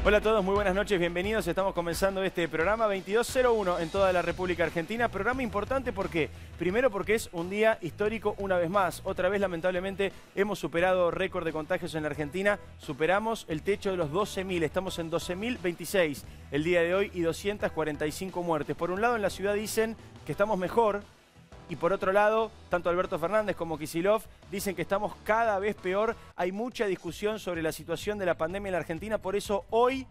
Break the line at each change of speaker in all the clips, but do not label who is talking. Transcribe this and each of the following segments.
Hola a todos, muy buenas noches, bienvenidos. Estamos comenzando este programa 2201 en toda la República Argentina. Programa importante porque, primero porque es un día histórico una vez más. Otra vez, lamentablemente, hemos superado récord de contagios en la Argentina. Superamos el techo de los 12.000, estamos en 12.026 el día de hoy y 245 muertes. Por un lado, en la ciudad dicen que estamos mejor. Y por otro lado, tanto Alberto Fernández como Kicillof dicen que estamos cada vez peor. Hay mucha discusión sobre la situación de la pandemia en la Argentina. Por eso hoy,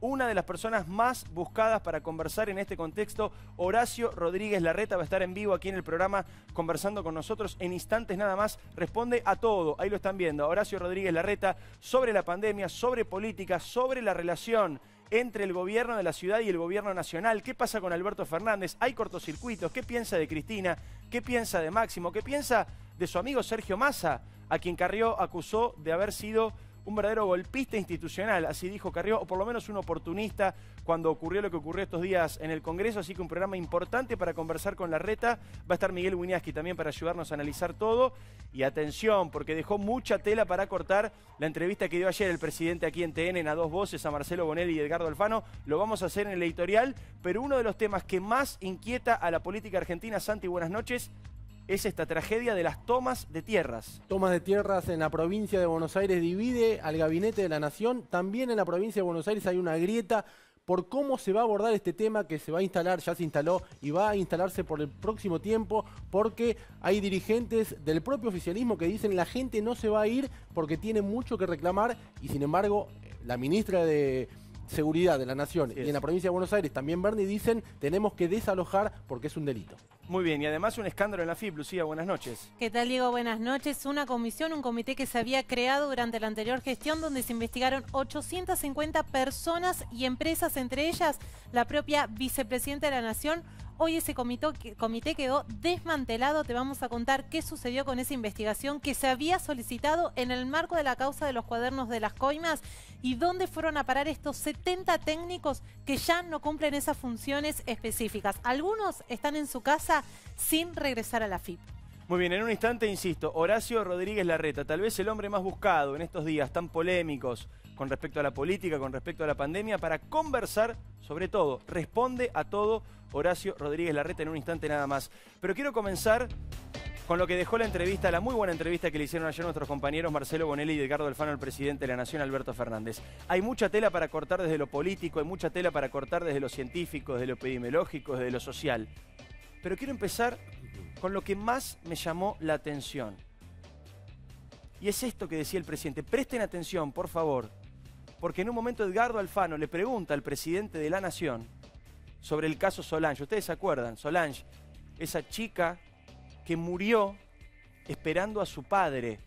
una de las personas más buscadas para conversar en este contexto, Horacio Rodríguez Larreta, va a estar en vivo aquí en el programa conversando con nosotros en instantes nada más. Responde a todo, ahí lo están viendo. Horacio Rodríguez Larreta sobre la pandemia, sobre política, sobre la relación entre el gobierno de la ciudad y el gobierno nacional. ¿Qué pasa con Alberto Fernández? ¿Hay cortocircuitos? ¿Qué piensa de Cristina? ¿Qué piensa de Máximo? ¿Qué piensa de su amigo Sergio Massa, a quien Carrió acusó de haber sido un verdadero golpista institucional? Así dijo Carrió, o por lo menos un oportunista cuando ocurrió lo que ocurrió estos días en el Congreso. Así que un programa importante para conversar con Larreta. Va a estar Miguel Wiñaski también para ayudarnos a analizar todo. Y atención, porque dejó mucha tela para cortar la entrevista que dio ayer el presidente aquí en TN, en A Dos Voces, a Marcelo Bonelli y Edgardo Alfano. Lo vamos a hacer en el editorial, pero uno de los temas que más inquieta a la política argentina, Santi, buenas noches, es esta tragedia de las tomas de tierras.
Tomas de tierras en la provincia de Buenos Aires divide al gabinete de la Nación. También en la provincia de Buenos Aires hay una grieta por cómo se va a abordar este tema que se va a instalar, ya se instaló y va a instalarse por el próximo tiempo, porque hay dirigentes del propio oficialismo que dicen la gente no se va a ir porque tiene mucho que reclamar, y sin embargo la ministra de Seguridad de la Nación y en la provincia de Buenos Aires, también Berni, dicen tenemos que desalojar porque es un delito.
Muy bien, y además un escándalo en la FIP. Lucía, buenas noches.
¿Qué tal, Diego? Buenas noches. Una comisión, un comité que se había creado durante la anterior gestión donde se investigaron 850 personas y empresas, entre ellas la propia vicepresidenta de la Nación. Hoy ese comité quedó desmantelado. Te vamos a contar qué sucedió con esa investigación que se había solicitado en el marco de la causa de los cuadernos de las coimas y dónde fueron a parar estos 70 técnicos que ya no cumplen esas funciones específicas. Algunos están en su casa sin regresar a la FIP.
Muy bien, en un instante, insisto, Horacio Rodríguez Larreta, tal vez el hombre más buscado en estos días tan polémicos con respecto a la política, con respecto a la pandemia, para conversar sobre todo. Responde a todo Horacio Rodríguez Larreta en un instante nada más. Pero quiero comenzar con lo que dejó la entrevista, la muy buena entrevista que le hicieron ayer nuestros compañeros Marcelo Bonelli y Edgardo Alfano al presidente de la Nación, Alberto Fernández. Hay mucha tela para cortar desde lo político, hay mucha tela para cortar desde lo científico, desde lo epidemiológico, desde lo social. Pero quiero empezar con lo que más me llamó la atención. Y es esto que decía el presidente. Presten atención, por favor, porque en un momento Edgardo Alfano le pregunta al presidente de la Nación sobre el caso Solange. ¿Ustedes se acuerdan? Solange, esa chica que murió esperando a su padre,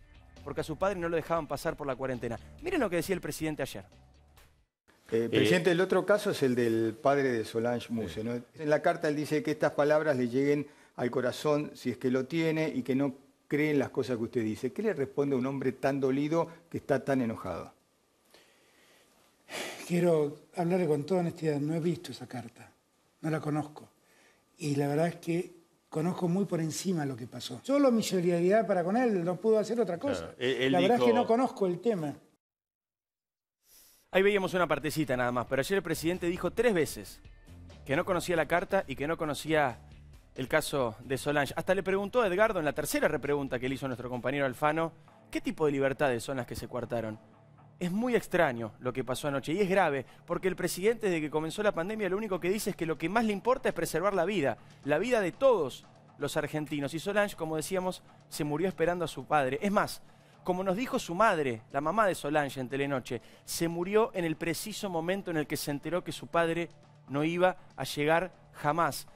porque a su padre no lo dejaban pasar por la cuarentena. Miren lo que decía el presidente ayer.
Presidente, el otro caso es el del padre de Solange Muse, ¿no? En la carta él dice que estas palabras le lleguen al corazón si es que lo tiene y que no cree en las cosas que usted dice. ¿Qué le responde a un hombre tan dolido que está tan enojado?
Quiero hablarle con toda honestidad, no he visto esa carta, no la conozco. Y la verdad es que conozco muy por encima lo que pasó. Solo mi solidaridad para con él, no pudo hacer otra cosa.
Claro,
la verdad es que no conozco el tema.
Ahí veíamos una partecita nada más, pero ayer el presidente dijo 3 veces que no conocía la carta y que no conocía el caso de Solange. Hasta le preguntó a Edgardo en la tercera repregunta que le hizo nuestro compañero Alfano, ¿qué tipo de libertades son las que se coartaron? Es muy extraño lo que pasó anoche y es grave porque el presidente desde que comenzó la pandemia lo único que dice es que lo que más le importa es preservar la vida de todos los argentinos. Y Solange, como decíamos, se murió esperando a su padre. Es más, como nos dijo su madre, la mamá de Solange en Telenoche, se murió en el preciso momento en el que se enteró que su padre no iba a llegar jamás.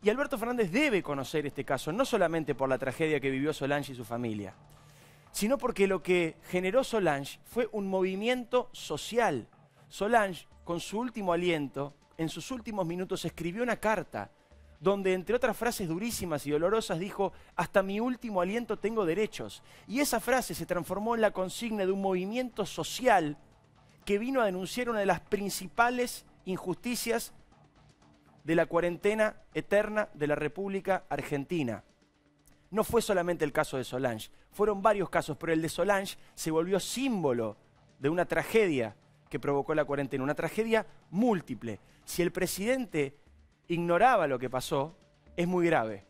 Y Alberto Fernández debe conocer este caso, no solamente por la tragedia que vivió Solange y su familia, sino porque lo que generó Solange fue un movimiento social. Solange, con su último aliento, en sus últimos minutos, escribió una carta donde, entre otras frases durísimas y dolorosas, dijo: hasta mi último aliento tengo derechos. Y esa frase se transformó en la consigna de un movimiento social que vino a denunciar una de las principales injusticias de la cuarentena eterna de la República Argentina. No fue solamente el caso de Solange, fueron varios casos, pero el de Solange se volvió símbolo de una tragedia que provocó la cuarentena, una tragedia múltiple. Si el presidente ignoraba lo que pasó, es muy grave.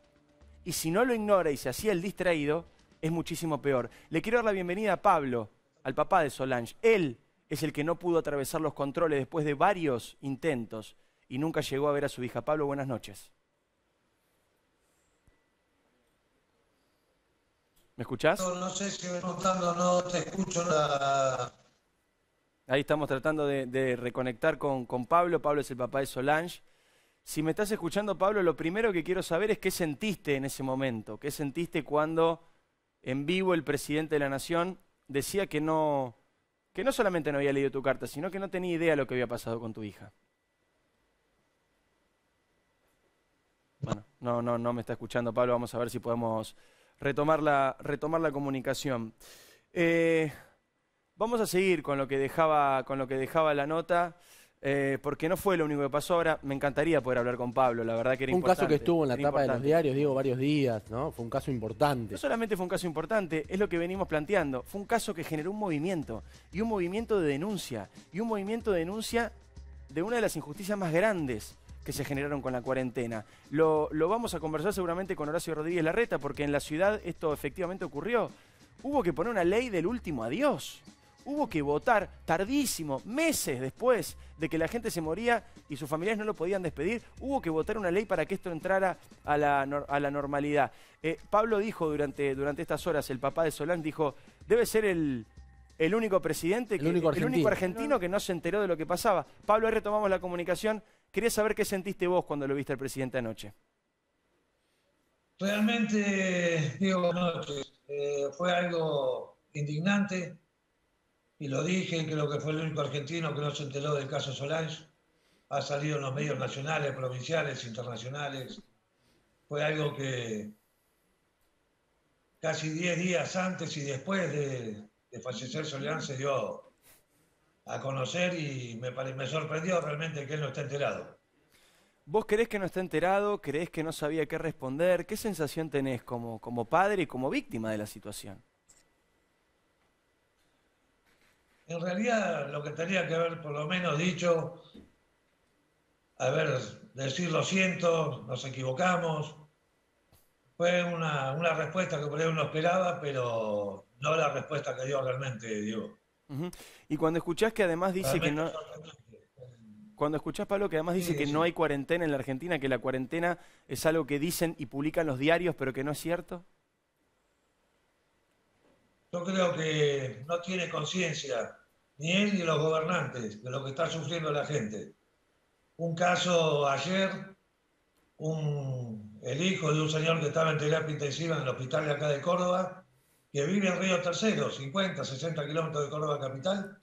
Y si no lo ignora y se hacía el distraído, es muchísimo peor. Le quiero dar la bienvenida a Pablo, al papá de Solange. Él es el que no pudo atravesar los controles después de varios intentos y nunca llegó a ver a su hija. Pablo, buenas noches. ¿Me escuchás?
No sé si me notando, no te escucho nada.
Ahí estamos tratando de reconectar con Pablo. Pablo es el papá de Solange. Si me estás escuchando, Pablo, lo primero que quiero saber es qué sentiste en ese momento. ¿Qué sentiste cuando en vivo el presidente de la Nación decía que no solamente no había leído tu carta, sino que no tenía idea de lo que había pasado con tu hija? Bueno, no me está escuchando, Pablo. Vamos a ver si podemos retomar la comunicación. Vamos a seguir con lo que dejaba la nota, porque no fue lo único que pasó. Ahora me encantaría poder hablar con Pablo, la verdad que era importante.
Un caso que estuvo en la tapa de los diarios, digo, varios días, ¿no? Fue un caso importante.
No solamente fue un caso importante, es lo que venimos planteando. Fue un caso que generó un movimiento, y un movimiento de denuncia, de una de las injusticias más grandes que se generaron con la cuarentena. Lo vamos a conversar seguramente con Horacio Rodríguez Larreta, porque en la ciudad esto efectivamente ocurrió. Hubo que poner una ley del último adiós. Hubo que votar tardísimo, meses después de que la gente se moría y sus familiares no lo podían despedir. Hubo que votar una ley para que esto entrara a la normalidad. Pablo dijo durante estas horas, el papá de Solange dijo, debe ser el único presidente, el único argentino que no se enteró de lo que pasaba. Pablo, ahí retomamos la comunicación. Quería saber qué sentiste vos cuando lo viste al presidente anoche.
Realmente, digo, anoche, fue algo indignante, y lo dije, creo que fue el único argentino que no se enteró del caso Solange. Ha salido en los medios nacionales, provinciales, internacionales. Fue algo que casi 10 días antes y después de fallecer Solange se dio a conocer, y me sorprendió realmente que él no esté enterado.
¿Vos creés que no está enterado? ¿Creés que no sabía qué responder? ¿Qué sensación tenés como padre y como víctima de la situación?
En realidad, lo que tenía que haber por lo menos dicho, decir lo siento, nos equivocamos, fue una respuesta que por ahí uno esperaba, pero no la respuesta que dio realmente Diego.
Y cuando escuchás que además dice realmente que no... Cuando escuchás, Pablo, que además dice que no hay cuarentena en la Argentina, que la cuarentena es algo que dicen y publican los diarios, pero que no es cierto.
Yo creo que no tiene conciencia, ni él ni los gobernantes, de lo que está sufriendo la gente. Un caso ayer, el hijo de un señor que estaba en terapia intensiva en el hospital de acá de Córdoba, que vive en Río Tercero, 50, 60 kilómetros de Córdoba capital,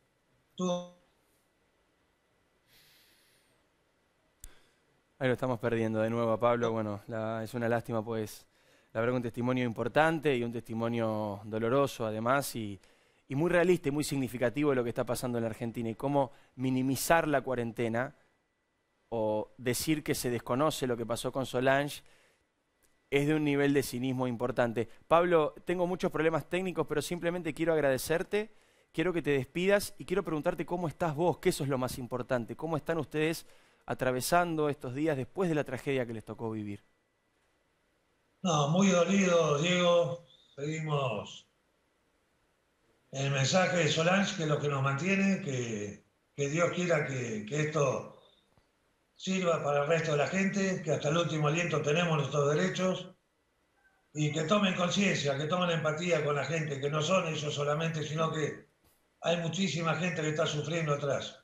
Ahí lo estamos perdiendo de nuevo a Pablo. Bueno, es una lástima, pues, la verdad, un testimonio importante y un testimonio doloroso además, y muy realista y muy significativo de lo que está pasando en la Argentina, y cómo minimizar la cuarentena o decir que se desconoce lo que pasó con Solange es de un nivel de cinismo importante. Pablo, tengo muchos problemas técnicos, pero simplemente quiero agradecerte, quiero que te despidas y quiero preguntarte cómo estás vos, que eso es lo más importante. ¿Cómo están ustedes atravesando estos días después de la tragedia que les tocó vivir?
No, muy dolido, Diego. Seguimos el mensaje de Solange, que es lo que nos mantiene, que Dios quiera que esto sirva para el resto de la gente, que hasta el último aliento tenemos nuestros derechos, y que tomen conciencia, que tomen empatía con la gente, que no son ellos solamente, sino que hay muchísima gente que está sufriendo atrás.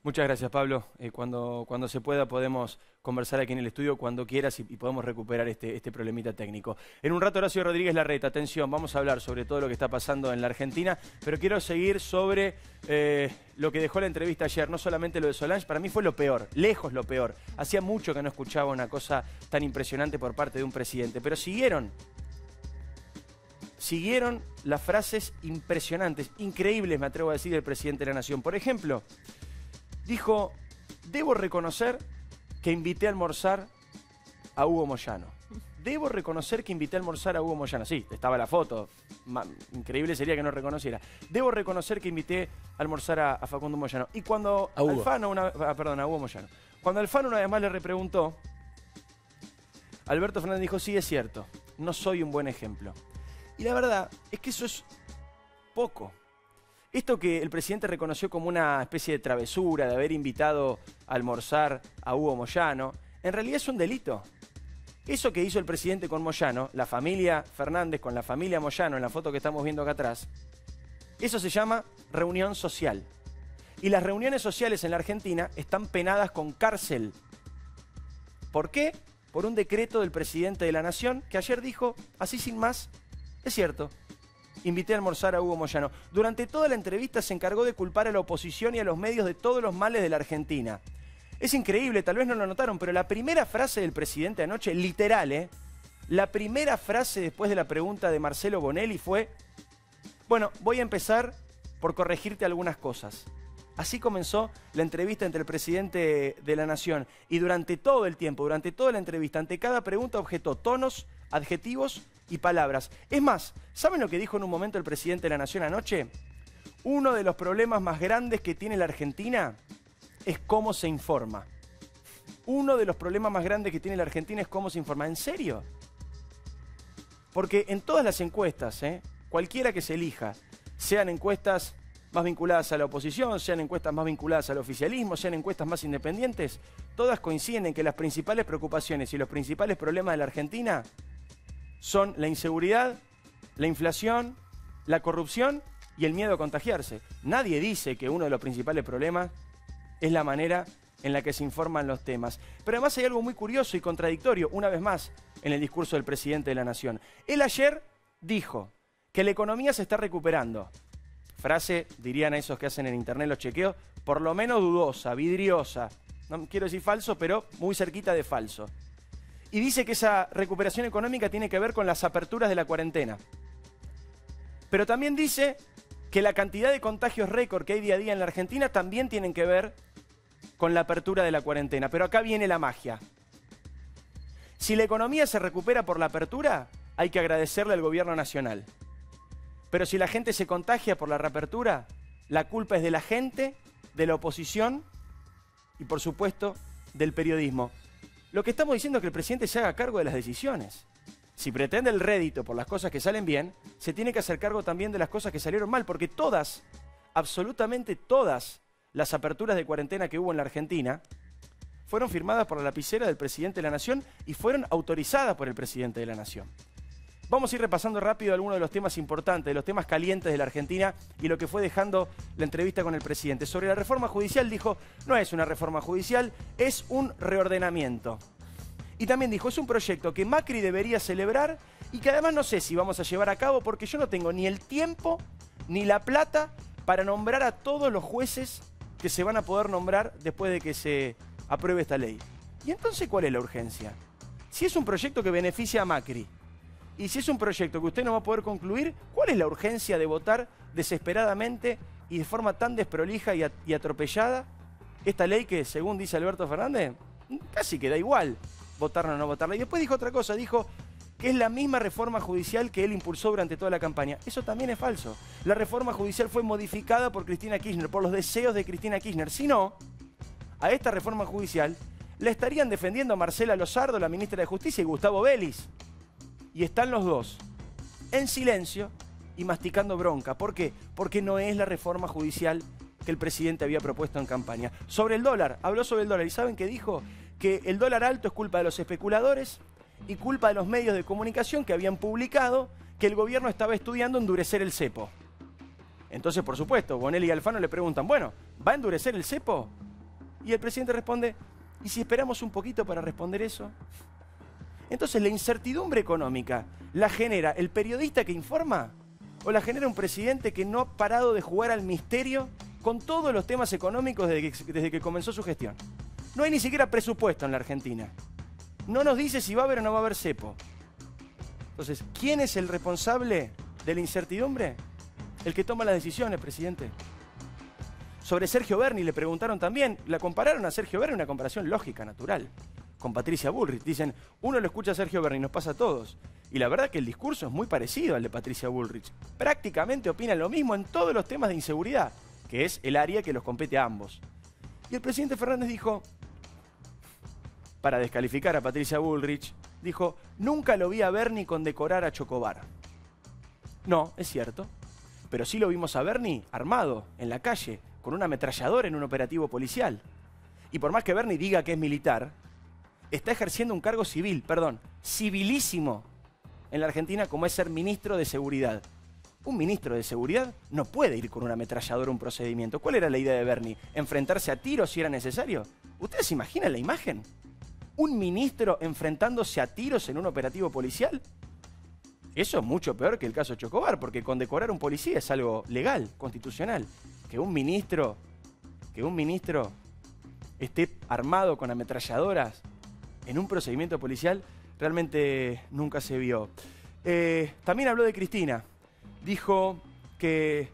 Muchas gracias, Pablo. Cuando se pueda podemos conversar aquí en el estudio cuando quieras y podemos recuperar este problemita técnico. En un rato, Horacio Rodríguez Larreta. Atención, vamos a hablar sobre todo lo que está pasando en la Argentina, pero quiero seguir sobre lo que dejó la entrevista ayer. No solamente lo de Solange, para mí fue lo peor, lejos lo peor. Hacía mucho que no escuchaba una cosa tan impresionante por parte de un presidente, pero siguieron las frases impresionantes, increíbles, me atrevo a decir, del presidente de la Nación. Por ejemplo, dijo, debo reconocer que invité a almorzar a Hugo Moyano. debo reconocer que invité a almorzar a Hugo Moyano. Sí, estaba la foto. Increíble sería que no reconociera. Debo reconocer que invité a almorzar a Facundo Moyano. Y cuando
a Hugo.
Alfano, a Hugo Moyano. Cuando Alfano una vez más le repreguntó, Alberto Fernández dijo, sí, es cierto, no soy un buen ejemplo. Y la verdad es que eso es poco. Esto que el presidente reconoció como una especie de travesura de haber invitado a almorzar a Hugo Moyano, en realidad es un delito. Eso que hizo el presidente con Moyano, la familia Fernández con la familia Moyano, en la foto que estamos viendo acá atrás, eso se llama reunión social. Y las reuniones sociales en la Argentina están penadas con cárcel. ¿Por qué? Por un decreto del presidente de la Nación que ayer dijo, así sin más, es cierto, invité a almorzar a Hugo Moyano. Durante toda la entrevista se encargó de culpar a la oposición y a los medios de todos los males de la Argentina. Es increíble, tal vez no lo notaron, pero la primera frase del presidente anoche, literal, la primera frase después de la pregunta de Marcelo Bonelli fue, bueno, voy a empezar por corregirte algunas cosas. Así comenzó la entrevista entre el presidente de la Nación y durante todo el tiempo, durante toda la entrevista, ante cada pregunta objetó tonos, adjetivos y palabras. Es más, ¿saben lo que dijo en un momento el presidente de la Nación anoche? Uno de los problemas más grandes que tiene la Argentina es cómo se informa. Uno de los problemas más grandes que tiene la Argentina es cómo se informa. ¿En serio? Porque en todas las encuestas, cualquiera que se elija, sean encuestas más vinculadas a la oposición, sean encuestas más vinculadas al oficialismo, sean encuestas más independientes, todas coinciden en que las principales preocupaciones y los principales problemas de la Argentina son la inseguridad, la inflación, la corrupción y el miedo a contagiarse. Nadie dice que uno de los principales problemas es la manera en la que se informan los temas. Pero además hay algo muy curioso y contradictorio, una vez más, en el discurso del presidente de la Nación. Él ayer dijo que la economía se está recuperando. Frase, dirían a esos que hacen en internet los chequeos, por lo menos dudosa, vidriosa. No quiero decir falso, pero muy cerquita de falso. Y dice que esa recuperación económica tiene que ver con las aperturas de la cuarentena. Pero también dice que la cantidad de contagios récord que hay día a día en la Argentina también tienen que ver con la apertura de la cuarentena. Pero acá viene la magia. Si la economía se recupera por la apertura, hay que agradecerle al gobierno nacional. Pero si la gente se contagia por la reapertura, la culpa es de la gente, de la oposición y, por supuesto, del periodismo. Lo que estamos diciendo es que el presidente se haga cargo de las decisiones. Si pretende el rédito por las cosas que salen bien, se tiene que hacer cargo también de las cosas que salieron mal, porque todas, absolutamente todas, las aperturas de cuarentena que hubo en la Argentina fueron firmadas por la lapicera del presidente de la Nación y fueron autorizadas por el presidente de la Nación. Vamos a ir repasando rápido algunos de los temas importantes, de los temas calientes de la Argentina y lo que fue dejando la entrevista con el presidente. Sobre la reforma judicial dijo, no es una reforma judicial, es un reordenamiento. Y también dijo, es un proyecto que Macri debería celebrar y que además no sé si vamos a llevar a cabo porque yo no tengo ni el tiempo ni la plata para nombrar a todos los jueces que se van a poder nombrar después de que se apruebe esta ley. ¿Y entonces cuál es la urgencia? Si es un proyecto que beneficia a Macri, y si es un proyecto que usted no va a poder concluir, ¿cuál es la urgencia de votar desesperadamente y de forma tan desprolija y atropellada esta ley que, según dice Alberto Fernández, casi que da igual votarla o no votarla? Y después dijo otra cosa, dijo que es la misma reforma judicial que él impulsó durante toda la campaña. Eso también es falso. La reforma judicial fue modificada por Cristina Kirchner, por los deseos de Cristina Kirchner. Si no, a esta reforma judicial la estarían defendiendo Marcela Lozardo, la ministra de Justicia, y Gustavo Vélez. Y están los dos en silencio y masticando bronca. ¿Por qué? Porque no es la reforma judicial que el presidente había propuesto en campaña. Sobre el dólar, habló sobre el dólar. ¿Y saben qué dijo? Que el dólar alto es culpa de los especuladores y culpa de los medios de comunicación que habían publicado que el gobierno estaba estudiando endurecer el cepo. Entonces, por supuesto, Bonelli y Alfano le preguntan, bueno, ¿va a endurecer el cepo? Y el presidente responde, ¿y si esperamos un poquito para responder eso? Entonces, ¿la incertidumbre económica la genera el periodista que informa o la genera un presidente que no ha parado de jugar al misterio con todos los temas económicos desde que comenzó su gestión? No hay ni siquiera presupuesto en la Argentina. No nos dice si va a haber o no va a haber cepo. Entonces, ¿quién es el responsable de la incertidumbre? El que toma las decisiones, presidente. Sobre Sergio Berni le preguntaron también, la compararon a Sergio Berni, una comparación lógica, natural. con Patricia Bullrich. Dicen, uno lo escucha a Sergio Berni, nos pasa a todos. Y la verdad que el discurso es muy parecido al de Patricia Bullrich. Prácticamente opinan lo mismo en todos los temas de inseguridad, que es el área que los compete a ambos. Y el presidente Fernández dijo, para descalificar a Patricia Bullrich, dijo, nunca lo vi a Berni condecorar a Chocobar. No, es cierto. Pero sí lo vimos a Berni armado, en la calle, con un ametrallador en un operativo policial. Y por más que Berni diga que es militar, está ejerciendo un cargo civil, civilísimo en la Argentina, como es ser ministro de Seguridad. Un ministro de Seguridad no puede ir con un ametrallador a un procedimiento. ¿Cuál era la idea de Berni? ¿Enfrentarse a tiros si era necesario? ¿Ustedes se imaginan la imagen? ¿Un ministro enfrentándose a tiros en un operativo policial? Eso es mucho peor que el caso Chocobar, porque condecorar a un policía es algo legal, constitucional. Que un ministro esté armado con ametralladoras en un procedimiento policial, realmente nunca se vio. También habló de Cristina. Dijo que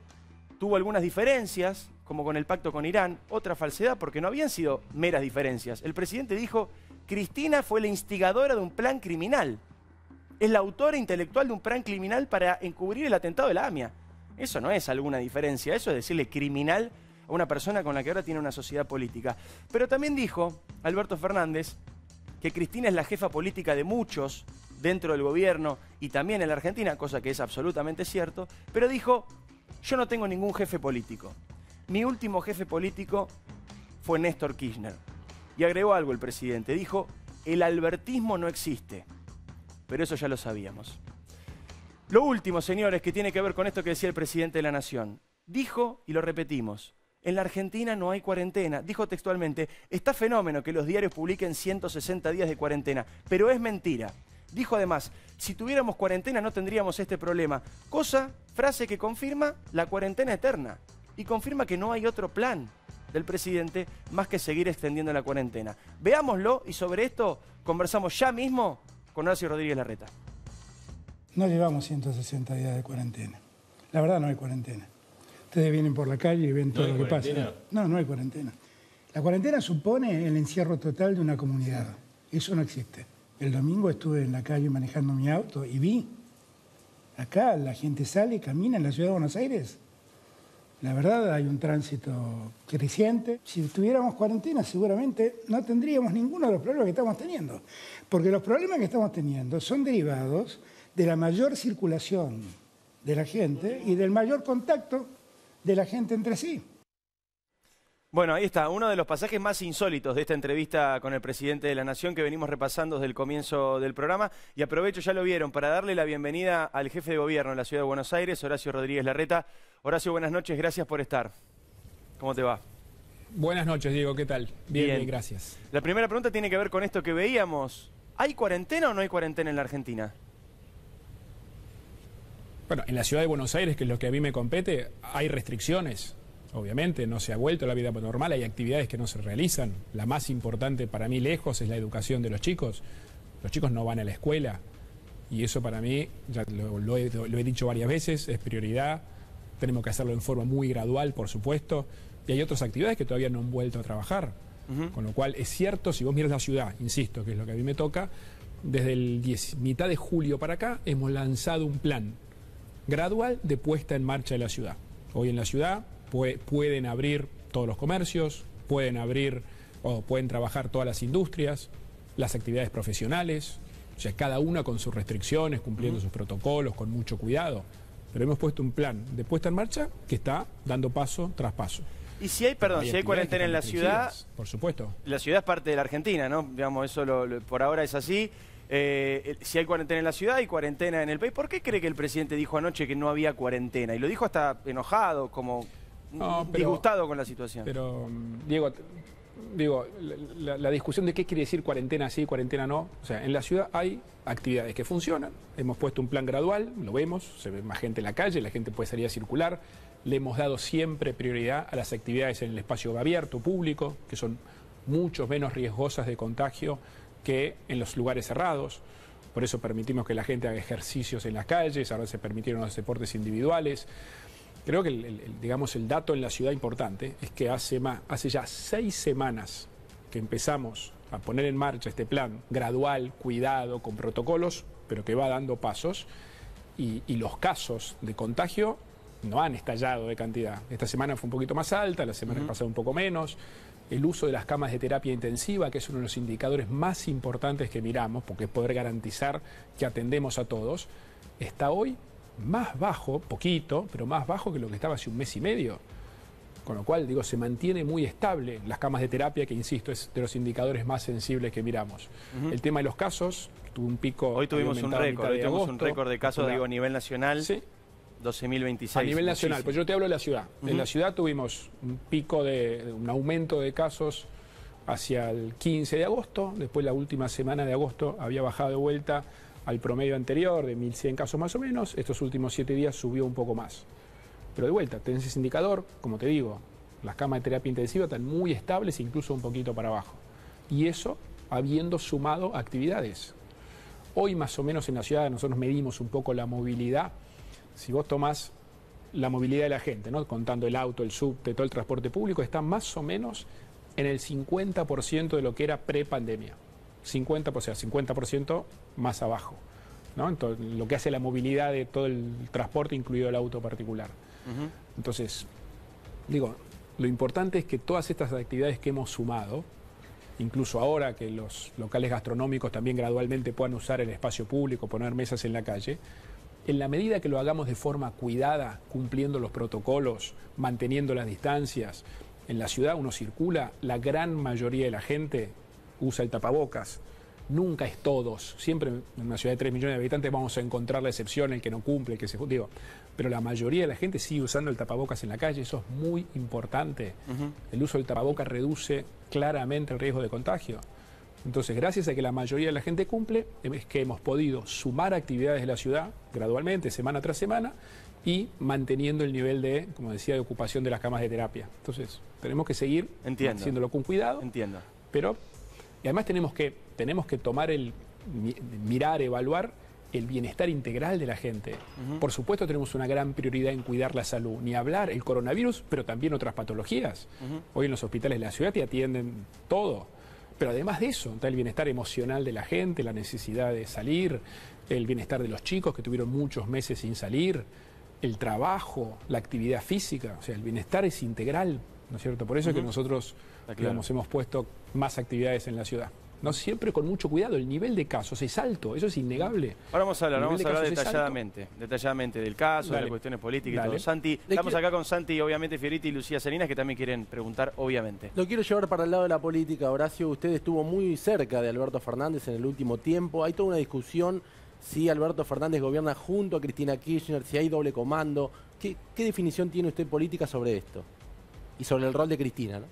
tuvo algunas diferencias, como con el pacto con Irán, otra falsedad, porque no habían sido meras diferencias. El presidente dijo, Cristina fue la instigadora de un plan criminal. Es la autora intelectual de un plan criminal para encubrir el atentado de la AMIA. Eso no es alguna diferencia, eso es decirle criminal a una persona con la que ahora tiene una sociedad política. Pero también dijo Alberto Fernández que Cristina es la jefa política de muchos dentro del gobierno y también en la Argentina, cosa que es absolutamente cierto, pero dijo, yo no tengo ningún jefe político. Mi último jefe político fue Néstor Kirchner. Y agregó algo el presidente, dijo, el albertismo no existe. Pero eso ya lo sabíamos. Lo último, señores, que tiene que ver con esto que decía el presidente de la Nación. Dijo, y lo repetimos, en la Argentina no hay cuarentena. Dijo textualmente, está fenómeno que los diarios publiquen 160 días de cuarentena, pero es mentira. Dijo además, si tuviéramos cuarentena no tendríamos este problema. Frase que confirma la cuarentena eterna y confirma que no hay otro plan del presidente más que seguir extendiendo la cuarentena. Veámoslo y sobre esto conversamos ya mismo con Horacio Rodríguez Larreta.
No llevamos 160 días de cuarentena. La verdad no hay cuarentena. Ustedes vienen por la calle y ven todo lo que pasa. No hay cuarentena. La cuarentena supone el encierro total de una comunidad. Eso no existe. El domingo estuve en la calle manejando mi auto y vi. Acá la gente sale y camina en la ciudad de Buenos Aires. La verdad hay un tránsito creciente. Si tuviéramos cuarentena seguramente no tendríamos ninguno de los problemas que estamos teniendo. Porque los problemas que estamos teniendo son derivados de la mayor circulación de la gente y del mayor contacto de la gente entre sí.
Bueno, ahí está, uno de los pasajes más insólitos de esta entrevista con el presidente de la Nación que venimos repasando desde el comienzo del programa. Y aprovecho, ya lo vieron, para darle la bienvenida al jefe de gobierno de la Ciudad de Buenos Aires, Horacio Rodríguez Larreta. Horacio, buenas noches, gracias por estar. ¿Cómo te va?
Buenas noches, Diego, ¿qué tal? Bien, gracias.
La primera pregunta tiene que ver con esto que veíamos. ¿Hay cuarentena o no hay cuarentena en la Argentina?
Bueno, en la Ciudad de Buenos Aires, que es lo que a mí me compete, hay restricciones. Obviamente, no se ha vuelto la vida normal, hay actividades que no se realizan. La más importante para mí lejos es la educación de los chicos. Los chicos no van a la escuela y eso para mí, ya lo he dicho varias veces, es prioridad. Tenemos que hacerlo en forma muy gradual, por supuesto. Y hay otras actividades que todavía no han vuelto a trabajar. Con lo cual, es cierto, si vos miras la ciudad, insisto, que es lo que a mí me toca, desde mitad de julio para acá hemos lanzado un plan gradual de puesta en marcha de la ciudad. Hoy en la ciudad pueden abrir todos los comercios, pueden abrir o pueden trabajar todas las industrias, las actividades profesionales, o sea, cada una con sus restricciones, cumpliendo sus protocolos, con mucho cuidado. Pero hemos puesto un plan de puesta en marcha que está dando paso tras paso.
Y si hay, si hay cuarentena en la ciudad,
por supuesto.
La ciudad es parte de la Argentina, ¿no? Digamos, eso por ahora es así. Si hay cuarentena en la ciudad y cuarentena en el país, ¿por qué cree que el presidente dijo anoche que no había cuarentena? Y lo dijo hasta enojado, como disgustado con la situación.
Pero, Diego, la discusión de qué quiere decir cuarentena sí, cuarentena no. O sea, en la ciudad hay actividades que funcionan. Hemos puesto un plan gradual, lo vemos, se ve más gente en la calle, la gente puede salir a circular. Le hemos dado siempre prioridad a las actividades en el espacio abierto, público, que son mucho menos riesgosas de contagio que en los lugares cerrados. Por eso permitimos que la gente haga ejercicios en las calles, ahora se permitieron los deportes individuales. Creo que el dato en la ciudad importante es que hace ya 6 semanas que empezamos a poner en marcha este plan gradual, cuidado, con protocolos, pero que va dando pasos, y los casos de contagio no han estallado de cantidad. Esta semana fue un poquito más alta, la semana pasada un poco menos. El uso de las camas de terapia intensiva, que es uno de los indicadores más importantes que miramos, porque es poder garantizar que atendemos a todos, está hoy más bajo, poquito, pero más bajo que lo que estaba hace un mes y medio. Con lo cual, digo, se mantiene muy estable las camas de terapia, que insisto, es de los indicadores más sensibles que miramos. El tema de los casos, tuvo un pico...
Hoy tuvimos un récord de casos, digo, a nivel nacional.
Sí.
12.026.
A nivel nacional, pues yo te hablo de la ciudad. En la ciudad tuvimos un pico un aumento de casos hacia el 15 de agosto, después la última semana de agosto había bajado de vuelta al promedio anterior de 1.100 casos más o menos, estos últimos 7 días subió un poco más. Pero de vuelta, tenés ese indicador, como te digo, las camas de terapia intensiva están muy estables, incluso un poquito para abajo. Y eso habiendo sumado actividades. Hoy más o menos en la ciudad nosotros medimos un poco la movilidad. Si vos tomás la movilidad de la gente, ¿no? Contando el auto, el subte, todo el transporte público, está más o menos en el 50% de lo que era pre-pandemia. 50% más abajo, ¿no? Entonces, lo que hace la movilidad de todo el transporte, incluido el auto particular. Entonces, digo, lo importante es que todas estas actividades que hemos sumado, incluso ahora que los locales gastronómicos también gradualmente puedan usar el espacio público, poner mesas en la calle, en la medida que lo hagamos de forma cuidada, cumpliendo los protocolos, manteniendo las distancias, en la ciudad uno circula, la gran mayoría de la gente usa el tapabocas. Nunca es todos. Siempre en una ciudad de 3 millones de habitantes vamos a encontrar la excepción, el que no cumple, el que se... Digo, pero la mayoría de la gente sigue usando el tapabocas en la calle, eso es muy importante. El uso del tapabocas reduce claramente el riesgo de contagio. Entonces, gracias a que la mayoría de la gente cumple, es que hemos podido sumar actividades de la ciudad gradualmente, semana tras semana, y manteniendo el nivel de, como decía, de ocupación de las camas de terapia. Entonces, tenemos que seguir haciéndolo con cuidado.
Entiendo.
Pero, y además tenemos que tomar mirar, evaluar el bienestar integral de la gente. Por supuesto tenemos una gran prioridad en cuidar la salud, ni hablar el coronavirus, pero también otras patologías. Hoy en los hospitales de la ciudad te atienden todo. Pero además de eso, está el bienestar emocional de la gente, la necesidad de salir, el bienestar de los chicos que tuvieron muchos meses sin salir, el trabajo, la actividad física, o sea, el bienestar es integral, ¿no es cierto? Por eso es que nosotros, digamos, hemos puesto más actividades en la ciudad. No siempre con mucho cuidado, el nivel de casos es alto, eso es innegable.
Ahora vamos a hablar detalladamente del caso, de las cuestiones políticas y todo. Santi, estamos acá con Santi, obviamente Fioriti y Lucía Salinas, que también quieren preguntar, obviamente.
Lo quiero llevar para el lado de la política, Horacio. Usted estuvo muy cerca de Alberto Fernández en el último tiempo. Hay toda una discusión si Alberto Fernández gobierna junto a Cristina Kirchner, si hay doble comando. ¿Qué definición tiene usted política sobre esto? Y sobre el rol de Cristina, ¿no?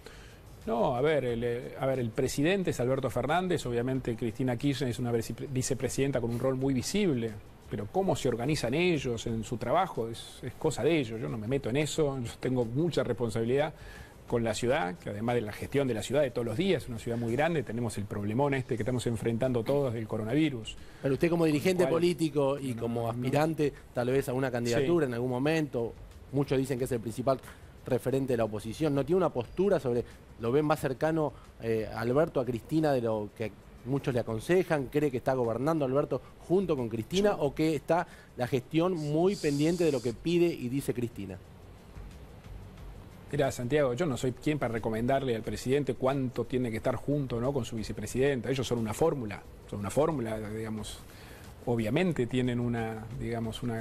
No, a ver, el presidente es Alberto Fernández, obviamente Cristina Kirchner es una vicepresidenta con un rol muy visible, pero cómo se organizan ellos en su trabajo es cosa de ellos, yo no me meto en eso, yo tengo mucha responsabilidad con la ciudad, que además de la gestión de la ciudad de todos los días, es una ciudad muy grande, tenemos el problemón que estamos enfrentando todos del coronavirus.
Pero usted como dirigente político y como aspirante tal vez a una candidatura en algún momento, muchos dicen que es el principal referente de la oposición, ¿no tiene una postura sobre, lo ven más cercano a Alberto, a Cristina, de lo que muchos le aconsejan? ¿Cree que está gobernando Alberto junto con Cristina o que está la gestión muy pendiente de lo que pide y dice Cristina?
Mira, Santiago, yo no soy quien para recomendarle al presidente cuánto tiene que estar junto, ¿no?, con su vicepresidenta. Ellos son una fórmula, digamos. Obviamente tienen una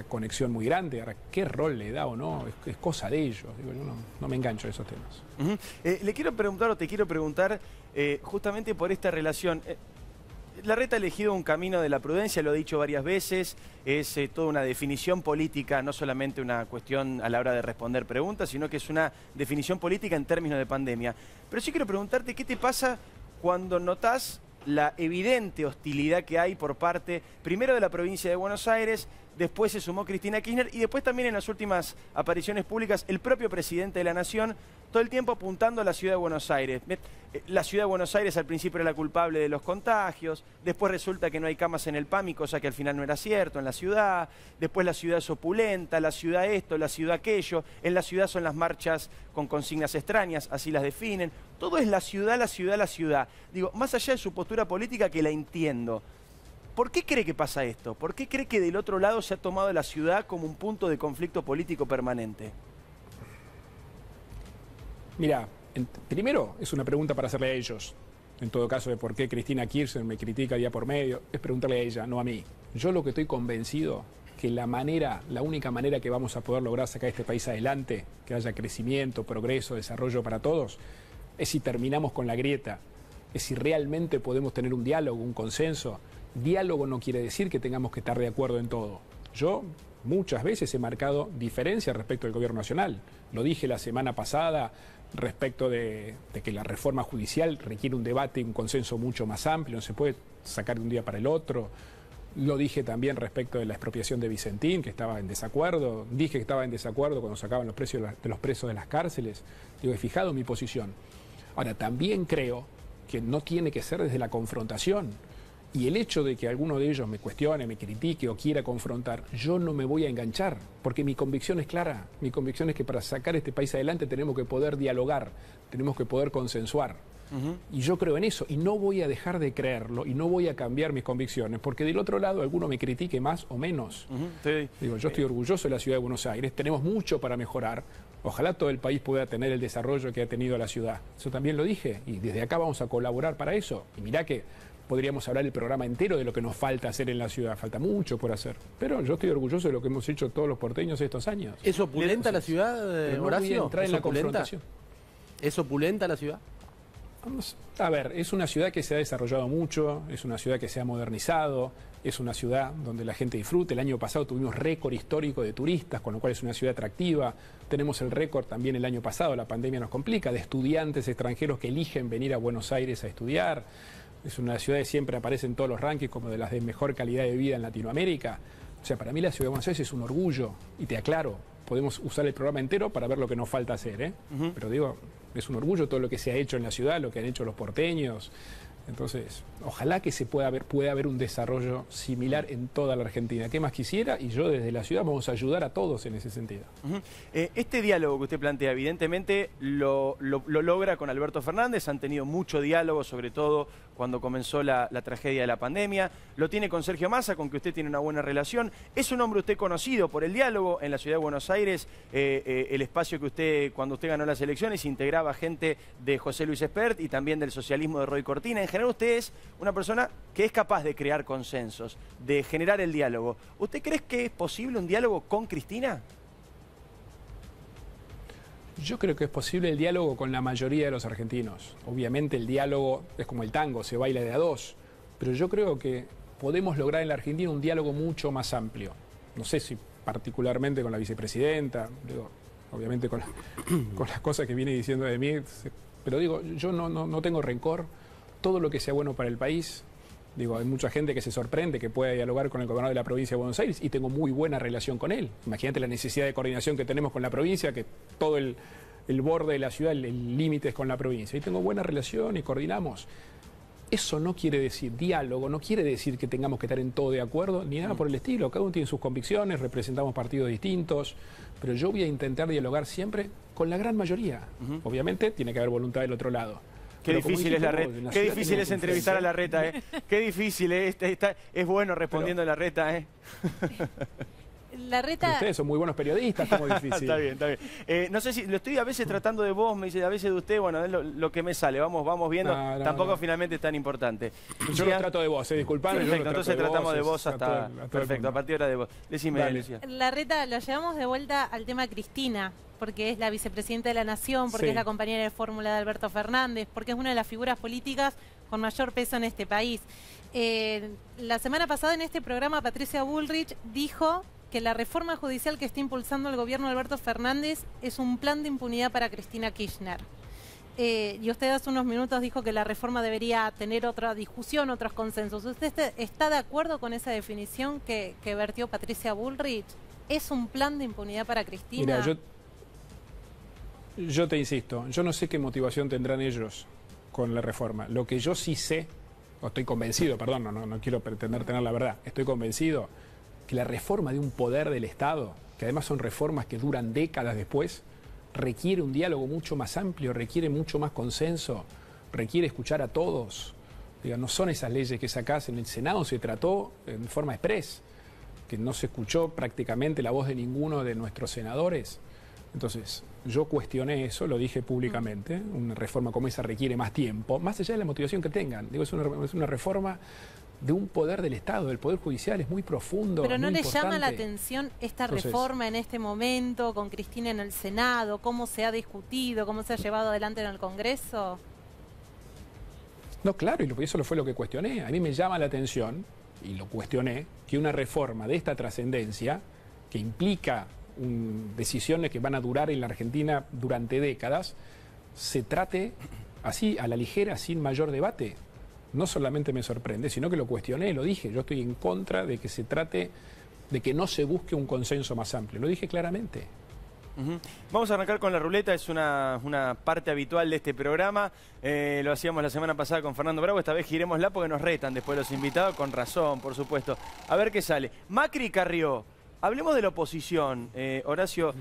conexión muy grande. Ahora, ¿qué rol le da o no? Es cosa de ellos. Digo, yo no me engancho a esos temas.
Le quiero preguntar, o te quiero preguntar, justamente por esta relación. Larreta ha elegido un camino de la prudencia, lo he dicho varias veces, es toda una definición política, no solamente una cuestión a la hora de responder preguntas, sino que es una definición política en términos de pandemia. Pero sí quiero preguntarte, ¿qué te pasa cuando notás la evidente hostilidad que hay por parte, primero de la provincia de Buenos Aires, después se sumó Cristina Kirchner y después también en las últimas apariciones públicas el propio presidente de la Nación, todo el tiempo apuntando a la ciudad de Buenos Aires. La ciudad de Buenos Aires al principio era la culpable de los contagios, después resulta que no hay camas en el PAMI, cosa que al final no era cierto en la ciudad, después la ciudad es opulenta, la ciudad esto, la ciudad aquello, en la ciudad son las marchas con consignas extrañas, así las definen, todo es la ciudad, la ciudad, la ciudad. Digo, más allá de su postura política, que la entiendo, ¿por qué cree que pasa esto? ¿Por qué cree que del otro lado se ha tomado la ciudad como un punto de conflicto político permanente?
Mira, primero es una pregunta para hacerle a ellos. En todo caso, de por qué Cristina Kirchner me critica día por medio, es preguntarle a ella, no a mí. Yo lo que estoy convencido que la única manera que vamos a poder lograr sacar este país adelante, que haya crecimiento, progreso, desarrollo para todos, es si terminamos con la grieta, es si realmente podemos tener un diálogo, un consenso. Diálogo no quiere decir que tengamos que estar de acuerdo en todo. Yo muchas veces he marcado diferencias respecto del gobierno nacional. Lo dije la semana pasada respecto de que la reforma judicial requiere un debate y un consenso mucho más amplio, no se puede sacar de un día para el otro. Lo dije también respecto de la expropiación de Vicentín, que estaba en desacuerdo. Dije que estaba en desacuerdo cuando sacaban los precios de los presos de las cárceles. Digo, he fijado mi posición. Ahora, también creo que no tiene que ser desde la confrontación. Y el hecho de que alguno de ellos me cuestione, me critique o quiera confrontar, yo no me voy a enganchar, porque mi convicción es clara. Mi convicción es que para sacar este país adelante tenemos que poder dialogar, tenemos que poder consensuar. Y yo creo en eso, y no voy a dejar de creerlo, y no voy a cambiar mis convicciones, porque del otro lado alguno me critique más o menos.
Sí.
Digo, yo estoy orgulloso de la ciudad de Buenos Aires, tenemos mucho para mejorar. Ojalá todo el país pueda tener el desarrollo que ha tenido la ciudad. Eso también lo dije, y desde acá vamos a colaborar para eso. Y mirá que podríamos hablar el programa entero de lo que nos falta hacer en la ciudad. Falta mucho por hacer. Pero yo estoy orgulloso de lo que hemos hecho todos los porteños estos años.
¿Es opulenta la ciudad,
no
Horacio?
voy a entrar en la confrontación.
¿Es opulenta la ciudad?
Vamos a ver, es una ciudad que se ha desarrollado mucho, es una ciudad que se ha modernizado, es una ciudad donde la gente disfruta. El año pasado tuvimos récord histórico de turistas, con lo cual es una ciudad atractiva. Tenemos el récord también el año pasado, la pandemia nos complica, de estudiantes extranjeros que eligen venir a Buenos Aires a estudiar. Es una ciudad que siempre aparece en todos los rankings como de las de mejor calidad de vida en Latinoamérica. O sea, para mí la ciudad de Buenos Aires es un orgullo. Y te aclaro, podemos usar el programa entero para ver lo que nos falta hacer, ¿eh? Pero digo, es un orgullo todo lo que se ha hecho en la ciudad, lo que han hecho los porteños. Entonces, ojalá que pueda haber un desarrollo similar en toda la Argentina. ¿Qué más quisiera? Y yo desde la ciudad vamos a ayudar a todos en ese sentido.
Este diálogo que usted plantea, evidentemente lo logra con Alberto Fernández. Han tenido mucho diálogo, sobre todo cuando comenzó la tragedia de la pandemia. Lo tiene con Sergio Massa, con que usted tiene una buena relación. Es un hombre usted conocido por el diálogo en la ciudad de Buenos Aires. El espacio que usted, cuando usted ganó las elecciones, integraba gente de José Luis Espert y también del socialismo de Roy Cortina. En general usted es una persona que es capaz de crear consensos, de generar el diálogo. ¿Usted cree que es posible un diálogo con Cristina?
Yo creo que es posible el diálogo con la mayoría de los argentinos. Obviamente el diálogo es como el tango, se baila de a dos. Pero yo creo que podemos lograr en la Argentina un diálogo mucho más amplio. No sé si particularmente con la vicepresidenta, digo, obviamente con las cosas que viene diciendo de mí, pero digo, yo no tengo rencor. Todo lo que sea bueno para el país. Digo, hay mucha gente que se sorprende que pueda dialogar con el gobernador de la provincia de Buenos Aires y tengo muy buena relación con él. Imagínate la necesidad de coordinación que tenemos con la provincia, que todo el borde de la ciudad, el límite es con la provincia. Y tengo buena relación y coordinamos. Eso no quiere decir diálogo, no quiere decir que tengamos que estar en todo de acuerdo, ni nada por el estilo. Cada uno tiene sus convicciones, representamos partidos distintos, pero yo voy a intentar dialogar siempre con la gran mayoría. Obviamente tiene que haber voluntad del otro lado.
Qué difícil es Larreta. Qué difícil es entrevistar a Larreta, ¿eh? Qué difícil, ¿eh? Es bueno respondiendo a Larreta, ¿eh?
Larreta...
Ustedes son muy buenos periodistas, como difícil.
Está bien, está bien. No sé si lo estoy a veces tratando de vos, me dice a veces de usted, bueno, es lo que me sale, vamos viendo. Tampoco finalmente es tan importante.
Yo lo trato de vos, disculpame.
Perfecto, entonces tratamos de vos hasta... Perfecto, a partir ahora de vos. Decime, Alicia.
Larreta, lo llevamos de vuelta al tema Cristina, porque es la vicepresidenta de la Nación, porque es la compañera de fórmula de Alberto Fernández, porque es una de las figuras políticas con mayor peso en este país. La semana pasada en este programa Patricia Bullrich dijo que la reforma judicial que está impulsando el gobierno de Alberto Fernández es un plan de impunidad para Cristina Kirchner. Y usted hace unos minutos dijo que la reforma debería tener otra discusión, otros consensos. ¿Usted está de acuerdo con esa definición que vertió Patricia Bullrich? ¿Es un plan de impunidad para Cristina?
Mira, yo te insisto, yo no sé qué motivación tendrán ellos con la reforma. Lo que yo sí sé, o estoy convencido, perdón, no quiero pretender tener la verdad, estoy convencido que la reforma de un poder del Estado, que además son reformas que duran décadas después, requiere un diálogo mucho más amplio, requiere mucho más consenso, requiere escuchar a todos. Diga, no son esas leyes que sacás en el Senado, se trató en forma express, que no se escuchó prácticamente la voz de ninguno de nuestros senadores. Entonces, yo cuestioné eso, lo dije públicamente, una reforma como esa requiere más tiempo, más allá de la motivación que tengan. Digo, es una reforma de un poder del Estado, del Poder Judicial, es muy profundo.
Pero ¿no
muy
le
importante.
llama la atención esta reforma en este momento, con Cristina en el Senado? ¿Cómo se ha discutido? ¿Cómo se ha llevado adelante en el Congreso?
No, claro, y eso fue lo que cuestioné. A mí me llama la atención, y lo cuestioné, que una reforma de esta trascendencia, que implica decisiones que van a durar en la Argentina durante décadas, se trate así, a la ligera, sin mayor debate. No solamente me sorprende, sino que lo cuestioné, lo dije. Yo estoy en contra de que se trate, de que no se busque un consenso más amplio. Lo dije claramente.
Vamos a arrancar con la ruleta, es una parte habitual de este programa. Lo hacíamos la semana pasada con Fernando Bravo, esta vez giremosla porque nos retan después los invitados, con razón, por supuesto. A ver qué sale. Macri y Carrió. Hablemos de la oposición, Horacio.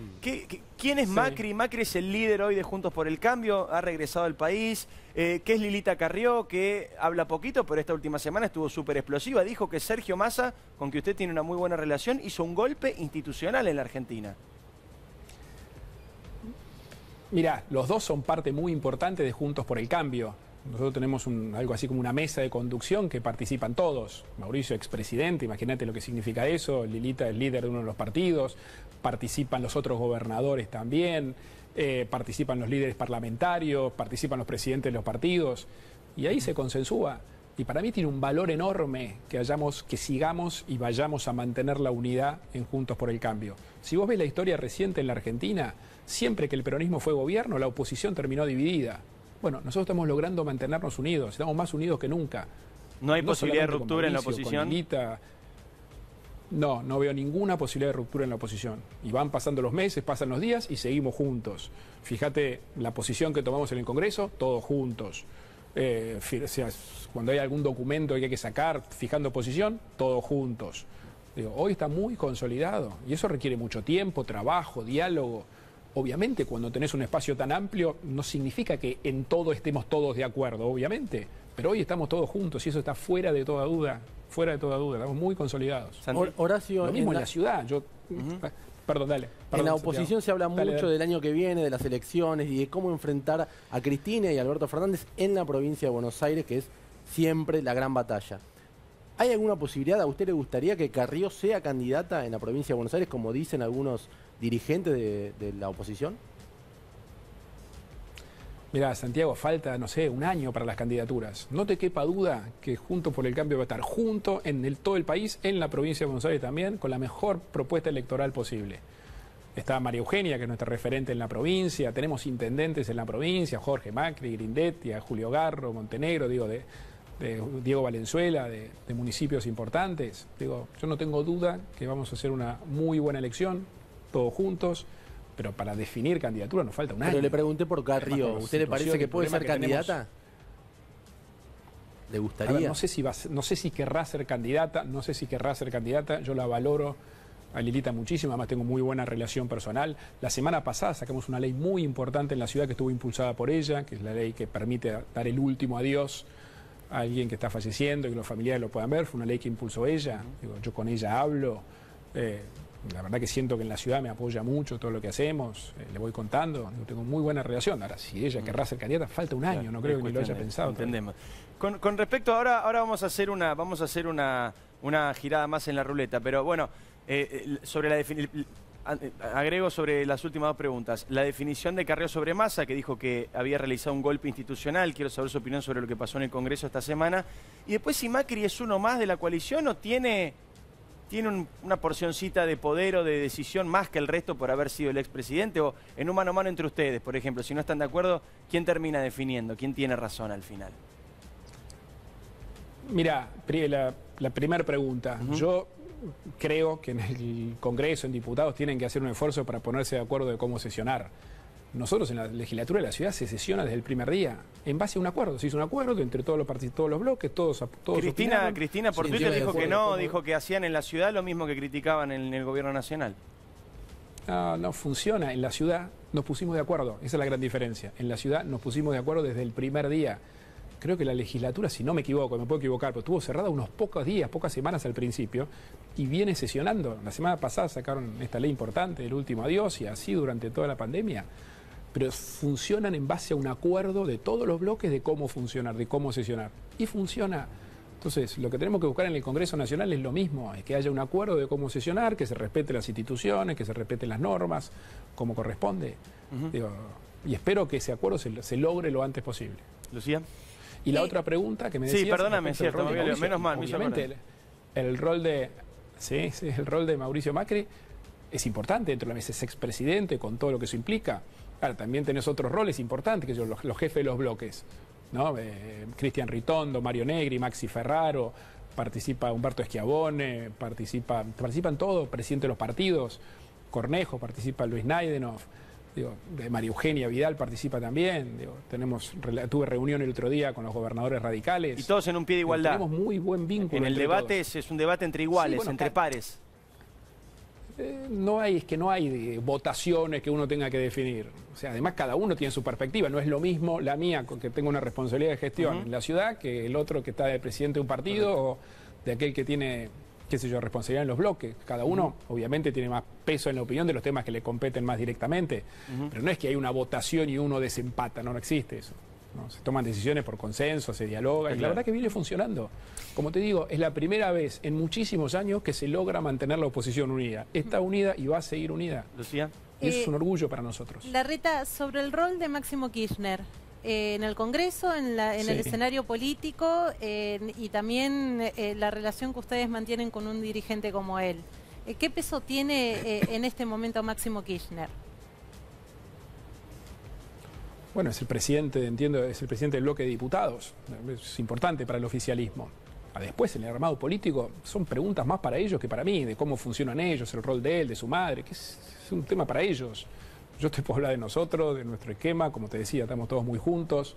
¿Quién es Macri? Sí. Macri es el líder hoy de Juntos por el Cambio, ha regresado al país. ¿Qué es Lilita Carrió? Que habla poquito, pero esta última semana estuvo súper explosiva. Dijo que Sergio Massa, con que usted tiene una muy buena relación, hizo un golpe institucional en la Argentina.
Mirá, los dos son parte muy importante de Juntos por el Cambio. Nosotros tenemos algo así como una mesa de conducción que participan todos. Mauricio, expresidente, imagínate lo que significa eso. Lilita es líder de uno de los partidos. Participan los otros gobernadores también. Participan los líderes parlamentarios. Participan los presidentes de los partidos. Y ahí se consensúa. Y para mí tiene un valor enorme que sigamos y vayamos a mantener la unidad en Juntos por el Cambio. Si vos ves la historia reciente en la Argentina, siempre que el peronismo fue gobierno, la oposición terminó dividida. Bueno, nosotros estamos logrando mantenernos unidos, estamos más unidos que nunca.
¿No hay posibilidad de ruptura en la oposición?
No veo ninguna posibilidad de ruptura en la oposición. Y van pasando los meses, pasan los días y seguimos juntos. Fíjate la posición que tomamos en el Congreso, todos juntos. Cuando hay algún documento que hay que sacar, fijando posición, todos juntos. Digo, hoy está muy consolidado y eso requiere mucho tiempo, trabajo, diálogo. Obviamente, cuando tenés un espacio tan amplio, no significa que en todo estemos todos de acuerdo, obviamente. Pero hoy estamos todos juntos y eso está fuera de toda duda. Fuera de toda duda, estamos muy consolidados.
Horacio,
lo mismo en la ciudad. Perdón, dale.
En la oposición se habla mucho del año que viene, de las elecciones y de cómo enfrentar a Cristina y a Alberto Fernández en la provincia de Buenos Aires, que es siempre la gran batalla. ¿Hay alguna posibilidad, a usted le gustaría que Carrió sea candidata en la provincia de Buenos Aires, como dicen algunos dirigentes de la oposición?
Mirá, Santiago, falta, no sé, un año para las candidaturas. No te quepa duda que Juntos por el Cambio va a estar junto en todo el país, en la provincia de Buenos Aires también, con la mejor propuesta electoral posible. Está María Eugenia, que es nuestra referente en la provincia, tenemos intendentes en la provincia, Jorge Macri, Grindetti, Julio Garro, Montenegro, digo, de Diego Valenzuela, de municipios importantes. Digo, yo no tengo duda que vamos a hacer una muy buena elección, todos juntos. Pero para definir candidatura nos falta un año.
Pero le pregunté por Carrió. ¿Usted le parece que puede ser candidata? ¿Le gustaría?
A ver, no sé si querrá ser candidata, yo la valoro a Lilita muchísimo, además tengo muy buena relación personal. La semana pasada sacamos una ley muy importante en la ciudad que estuvo impulsada por ella, que es la ley que permite dar el último adiós a alguien que está falleciendo y que los familiares lo puedan ver. Fue una ley que impulsó ella. Digo, yo con ella hablo. La verdad que siento que en la ciudad me apoya mucho todo lo que hacemos, le voy contando, tengo muy buena relación. Ahora, si ella querrá ser candidata, falta un año, no creo que ni lo haya pensado.
Entendemos. Con respecto, ahora vamos a hacer una girada más en la ruleta, pero bueno, sobre agrego sobre las últimas dos preguntas. La definición de Carrió sobre Massa, que dijo que había realizado un golpe institucional, quiero saber su opinión sobre lo que pasó en el Congreso esta semana. Y después, si Macri es uno más de la coalición o tiene tiene una porcioncita de poder o de decisión más que el resto por haber sido el expresidente? O en un mano a mano entre ustedes, por ejemplo, si no están de acuerdo, ¿quién termina definiendo? ¿Quién tiene razón al final?
Mira, la primera pregunta. Yo creo que en el Congreso, en diputados, tienen que hacer un esfuerzo para ponerse de acuerdo de cómo sesionar. Nosotros en la legislatura de la ciudad se sesiona desde el primer día, en base a un acuerdo. Se hizo un acuerdo entre todos los partidos, todos los bloques, todos
Cristina por Twitter dijo que no, dijo que hacían en la ciudad lo mismo que criticaban en el gobierno nacional.
No funciona. En la ciudad nos pusimos de acuerdo, esa es la gran diferencia. En la ciudad nos pusimos de acuerdo desde el primer día. Creo que la legislatura, si no me equivoco, me puedo equivocar, pero estuvo cerrada unos pocos días, pocas semanas al principio, y viene sesionando. La semana pasada sacaron esta ley importante, el último adiós, y así durante toda la pandemia. Pero funcionan en base a un acuerdo de todos los bloques de cómo funcionar, de cómo sesionar. Y funciona. Entonces, lo que tenemos que buscar en el Congreso Nacional es lo mismo, es que haya un acuerdo de cómo sesionar, que se respeten las instituciones, que se respeten las normas, como corresponde. Y espero que ese acuerdo se logre lo antes posible.
Lucía.
Y la otra pregunta que me decías...
Sí, perdóname, cierto, menos mal.
Obviamente, el rol de Mauricio Macri es importante dentro de la mesa, es expresidente con todo lo que eso implica. Claro, también tenés otros roles importantes, que son los jefes de los bloques, ¿no? Cristian Ritondo, Mario Negri, Maxi Ferraro, participa Humberto Schiavone, participan todos, presidente de los partidos, Cornejo, participa Luis Naidenov, María Eugenia Vidal participa también, tuve reunión el otro día con los gobernadores radicales.
Y todos en un pie de igualdad.
Tenemos muy buen vínculo.
En el debate es un debate entre iguales, entre pares.
No hay votaciones que uno tenga que definir. O sea, además cada uno tiene su perspectiva. No es lo mismo la mía, que tengo una responsabilidad de gestión en la ciudad, que el otro que está de presidente de un partido o de aquel que tiene, qué sé yo, responsabilidad en los bloques. Cada uno, obviamente, tiene más peso en la opinión de los temas que le competen más directamente. Pero no es que hay una votación y uno desempata, no existe eso. ¿No? Se toman decisiones por consenso, se dialoga, y la verdad que viene funcionando. Como te digo, es la primera vez en muchísimos años que se logra mantener la oposición unida. Está unida y va a seguir unida.
Lucía.
Y eso es un orgullo para nosotros.
Larreta, sobre el rol de Máximo Kirchner en el Congreso, en el escenario político y también la relación que ustedes mantienen con un dirigente como él. ¿Qué peso tiene en este momento Máximo Kirchner?
Bueno, es el presidente, entiendo, es el presidente del bloque de diputados. Es importante para el oficialismo. Después, en el armado político, son preguntas más para ellos que para mí, de cómo funcionan ellos, el rol de él, de su madre, que es un tema para ellos. Yo te puedo hablar de nosotros, de nuestro esquema, como te decía, estamos todos muy juntos.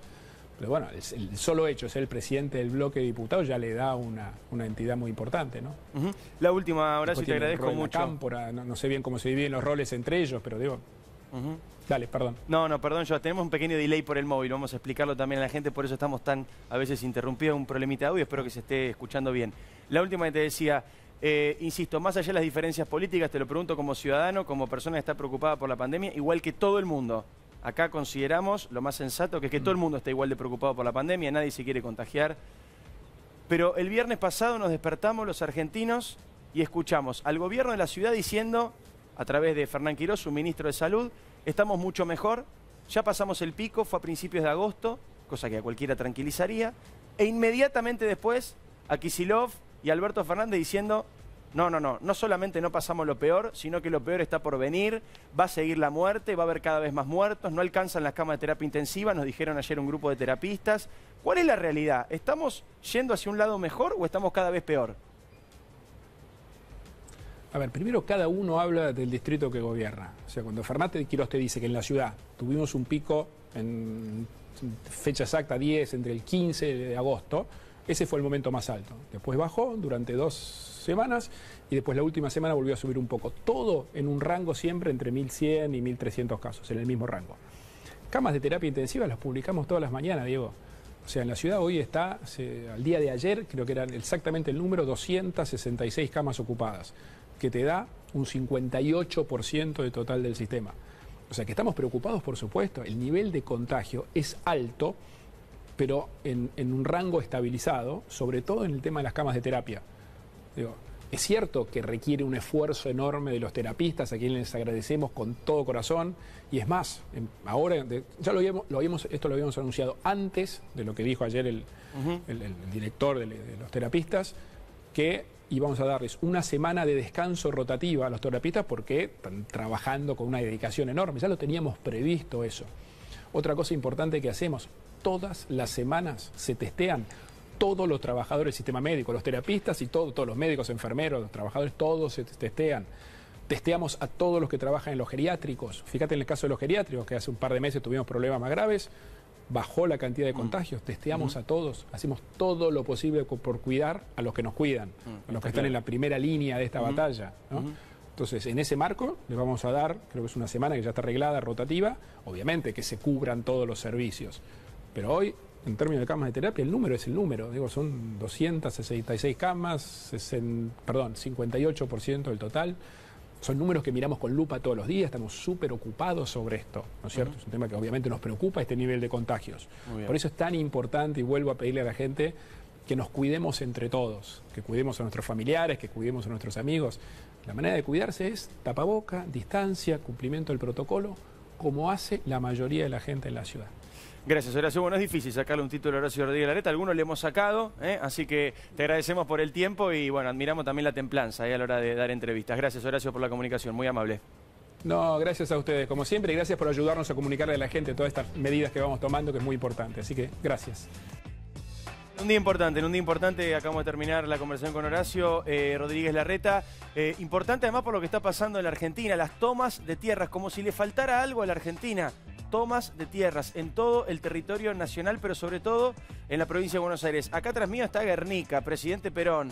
Pero bueno, el solo hecho de ser el presidente del bloque de diputados ya le da una entidad muy importante, ¿no?
La última, Horacio, te agradezco mucho.
Cámpora, no sé bien cómo se dividen los roles entre ellos, pero digo... Dale, perdón.
No, perdón, yo tenemos un pequeño delay por el móvil, vamos a explicarlo también a la gente, por eso estamos tan a veces interrumpidos, un problemita de audio, espero que se esté escuchando bien. La última que te decía, insisto, más allá de las diferencias políticas, te lo pregunto como ciudadano, como persona que está preocupada por la pandemia, igual que todo el mundo. Acá consideramos lo más sensato que es que todo el mundo está igual de preocupado por la pandemia, nadie se quiere contagiar. Pero el viernes pasado nos despertamos los argentinos y escuchamos al gobierno de la ciudad diciendo, a través de Fernán Quirós, su ministro de Salud, estamos mucho mejor, ya pasamos el pico, fue a principios de agosto, cosa que a cualquiera tranquilizaría, e inmediatamente después a Kicillof y Alberto Fernández diciendo, no solamente no pasamos lo peor, sino que lo peor está por venir, va a seguir la muerte, va a haber cada vez más muertos, no alcanzan las camas de terapia intensiva, nos dijeron ayer un grupo de terapistas. ¿Cuál es la realidad? ¿Estamos yendo hacia un lado mejor o estamos cada vez peor?
A ver, primero cada uno habla del distrito que gobierna. O sea, cuando Fernández Quirós te dice que en la ciudad tuvimos un pico en fecha exacta 10, entre el 15 de agosto, ese fue el momento más alto. Después bajó durante 2 semanas y después la última semana volvió a subir un poco. Todo en un rango siempre entre 1.100 y 1.300 casos, en el mismo rango. Camas de terapia intensiva las publicamos todas las mañanas, Diego. O sea, en la ciudad hoy está, al día de ayer, creo que eran exactamente el número, 266 camas ocupadas, que te da un 58% del total del sistema. O sea que estamos preocupados, por supuesto. El nivel de contagio es alto, pero en un rango estabilizado, sobre todo en el tema de las camas de terapia. Digo, es cierto que requiere un esfuerzo enorme de los terapistas, a quienes les agradecemos con todo corazón, y es más, ahora, ya esto lo habíamos anunciado antes de lo que dijo ayer el director de los terapistas, que y vamos a darles una semana de descanso rotativa a los terapistas porque están trabajando con una dedicación enorme. Ya lo teníamos previsto eso. Otra cosa importante que hacemos, todas las semanas se testean todos los trabajadores del sistema médico, los terapistas y todos los médicos, enfermeros, los trabajadores, todos se testean. Testeamos a todos los que trabajan en los geriátricos. Fíjate en el caso de los geriátricos, que hace un par de meses tuvimos problemas más graves, bajó la cantidad de contagios, testeamos a todos, hacemos todo lo posible por cuidar a los que nos cuidan, a los que están en la primera línea de esta batalla, ¿no? Entonces, en ese marco, les vamos a dar, creo que es una semana que ya está arreglada, rotativa, obviamente que se cubran todos los servicios. Pero hoy, en términos de camas de terapia, el número es el número. Digo, son 266 camas, 58% del total. Son números que miramos con lupa todos los días, estamos súper ocupados sobre esto, ¿no es cierto? Es un tema que obviamente nos preocupa, este nivel de contagios. Por eso es tan importante, y vuelvo a pedirle a la gente, que nos cuidemos entre todos, que cuidemos a nuestros familiares, que cuidemos a nuestros amigos. La manera de cuidarse es tapaboca, distancia, cumplimiento del protocolo, como hace la mayoría de la gente en la ciudad.
Gracias, Horacio. Bueno, es difícil sacarle un título a Horacio Rodríguez Larreta. Algunos le hemos sacado, así que te agradecemos por el tiempo y bueno, admiramos también la templanza a la hora de dar entrevistas. Gracias, Horacio, por la comunicación. Muy amable.
No, gracias a ustedes, como siempre, y gracias por ayudarnos a comunicarle a la gente todas estas medidas que vamos tomando, que es muy importante. Así que, gracias.
Un día importante, acabamos de terminar la conversación con Horacio Rodríguez Larreta. Importante además por lo que está pasando en la Argentina, las tomas de tierras, como si le faltara algo a la Argentina. Tomas de tierras en todo el territorio nacional, pero sobre todo en la provincia de Buenos Aires. Acá atrás mío está Guernica, Presidente Perón.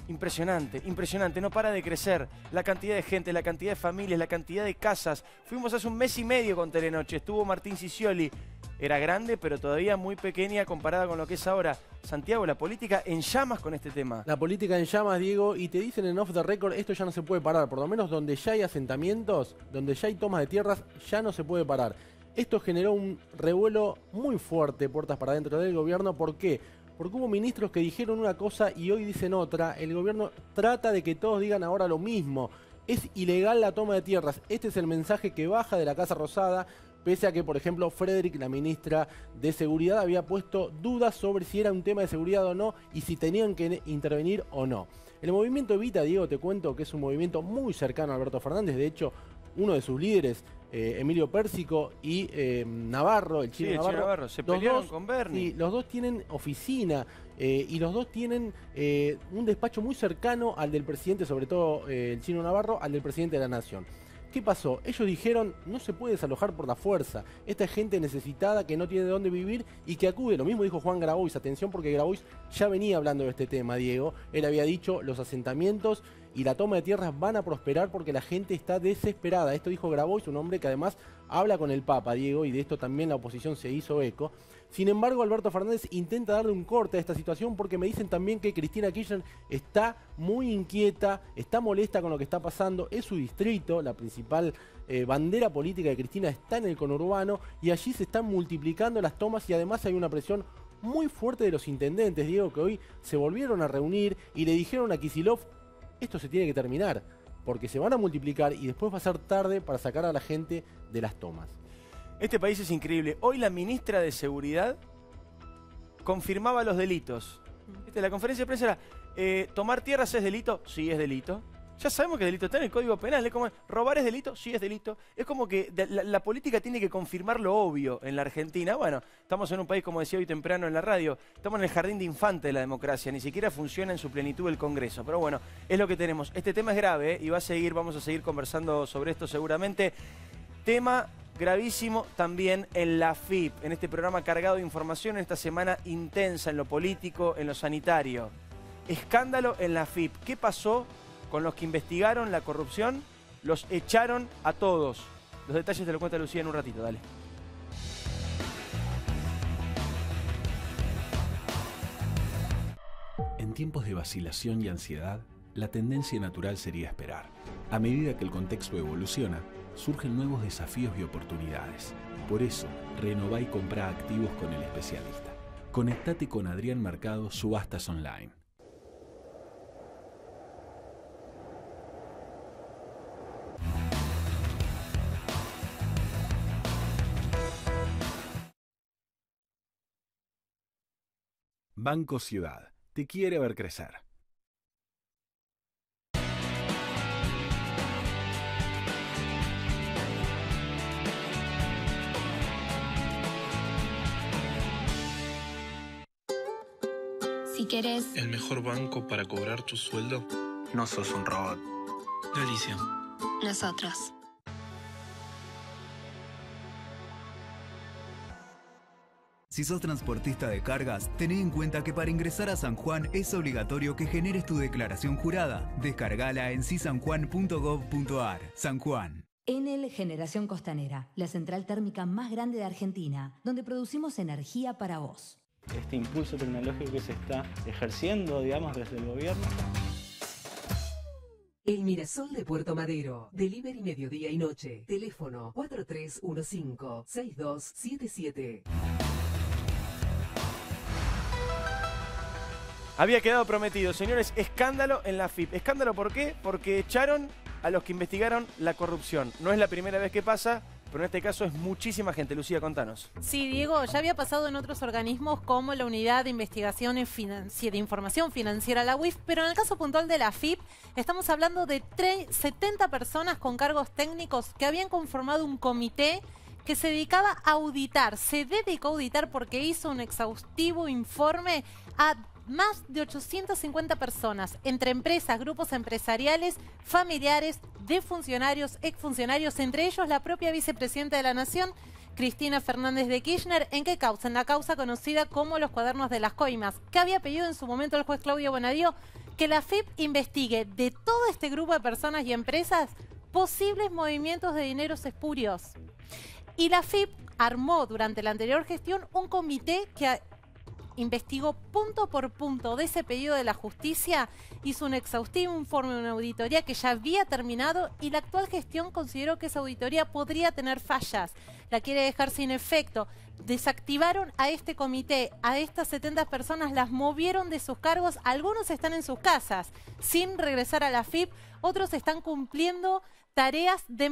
Impresionante, impresionante, no para de crecer la cantidad de gente, la cantidad de familias, la cantidad de casas. Fuimos hace un mes y medio con Telenoche, estuvo Martín Sicioli. Era grande, pero todavía muy pequeña comparada con lo que es ahora. Santiago, la política en llamas con este tema.
La política en llamas, Diego, y te dicen en off the record, esto ya no se puede parar. Por lo menos donde ya hay asentamientos, donde ya hay tomas de tierras, ya no se puede parar. Esto generó un revuelo muy fuerte, puertas para adentro del gobierno. ¿Por qué? Porque hubo ministros que dijeron una cosa y hoy dicen otra. El gobierno trata de que todos digan ahora lo mismo. Es ilegal la toma de tierras. Este es el mensaje que baja de la Casa Rosada, pese a que, por ejemplo, Frederick, la ministra de Seguridad, había puesto dudas sobre si era un tema de seguridad o no y si tenían que intervenir o no. El movimiento Evita, Diego, te cuento que es un movimiento muy cercano a Alberto Fernández. De hecho, uno de sus líderes, Emilio Pérsico y Navarro, el chino Navarro,
se pelearon con Bernie.
Sí, los dos tienen oficina y los dos tienen un despacho muy cercano al del presidente, sobre todo el chino Navarro, al del presidente de la Nación. ¿Qué pasó? Ellos dijeron, no se puede desalojar por la fuerza. Esta es gente necesitada que no tiene de dónde vivir y que acude. Lo mismo dijo Juan Grabois. Atención, porque Grabois ya venía hablando de este tema, Diego. Él había dicho, los asentamientos y la toma de tierras van a prosperar porque la gente está desesperada. Esto dijo Grabois, un hombre que además habla con el Papa, Diego, y de esto también la oposición se hizo eco. Sin embargo, Alberto Fernández intenta darle un corte a esta situación porque me dicen también que Cristina Kirchner está muy inquieta, está molesta con lo que está pasando. Es su distrito, la principal bandera política de Cristina está en el conurbano y allí se están multiplicando las tomas y además hay una presión muy fuerte de los intendentes, Diego, que hoy se volvieron a reunir y le dijeron a Kicillof, esto se tiene que terminar porque se van a multiplicar y después va a ser tarde para sacar a la gente de las tomas.
Este país es increíble. Hoy la ministra de Seguridad confirmaba los delitos. La conferencia de prensa era, ¿tomar tierras es delito? Sí, es delito. Ya sabemos que es delito, está en el Código Penal. Es como, ¿robar es delito? Sí, es delito. Es como que la política tiene que confirmar lo obvio en la Argentina. Bueno, estamos en un país, como decía hoy temprano en la radio, estamos en el jardín de infante de la democracia. Ni siquiera funciona en su plenitud el Congreso. Pero bueno, es lo que tenemos. Este tema es grave y vamos a seguir conversando sobre esto seguramente. Tema gravísimo también en la FIP, en este programa cargado de información, en esta semana intensa en lo político, en lo sanitario. Escándalo en la FIP. ¿Qué pasó con los que investigaron la corrupción? Los echaron a todos. Los detalles te lo cuenta Lucía en un ratito, dale.
En tiempos de vacilación y ansiedad, la tendencia natural sería esperar. A medida que el contexto evoluciona, surgen nuevos desafíos y oportunidades. Por eso, renová y comprá activos con el especialista. Conectate con Adrián Mercado Subastas Online. Banco Ciudad te quiere ver crecer.
querés
el mejor banco para cobrar tu sueldo,
no sos un robot.
Galicia.
nosotros.
Si sos transportista de cargas, tené en cuenta que para ingresar a San Juan es obligatorio que generes tu declaración jurada. Descargala en cisanjuan.gov.ar. San Juan.
Enel Generación Costanera, la central térmica más grande de Argentina, donde producimos energía para vos.
Este impulso tecnológico que se está ejerciendo, digamos, desde el gobierno.
El Mirasol de Puerto Madero. Delivery mediodía y noche. Teléfono 4315-6277.
Había quedado prometido, señores, escándalo en la FIP. ¿Escándalo por qué? Porque echaron a los que investigaron la corrupción. No es la primera vez que pasa, pero en este caso es muchísima gente. Lucía, contanos.
Sí, Diego, ya había pasado en otros organismos como la Unidad de Investigación de Información Financiera, la UIF, pero en el caso puntual de la FIP estamos hablando de 70 personas con cargos técnicos que habían conformado un comité que se dedicaba a auditar. Se dedicó a auditar porque hizo un exhaustivo informe a más de 850 personas, entre empresas, grupos empresariales, familiares, de funcionarios, exfuncionarios, entre ellos la propia vicepresidenta de la Nación, Cristina Fernández de Kirchner. ¿En qué causa? En la causa conocida como los cuadernos de las coimas, que había pedido en su momento el juez Claudio Bonadío que la FIP investigue de todo este grupo de personas y empresas posibles movimientos de dineros espurios. Y la FIP armó durante la anterior gestión un comité que investigó punto por punto de ese pedido de la justicia, hizo un exhaustivo informe, una auditoría que ya había terminado y la actual gestión consideró que esa auditoría podría tener fallas, la quiere dejar sin efecto. Desactivaron a este comité, a estas 70 personas, las movieron de sus cargos, algunos están en sus casas sin regresar a la FIP, otros están cumpliendo tareas de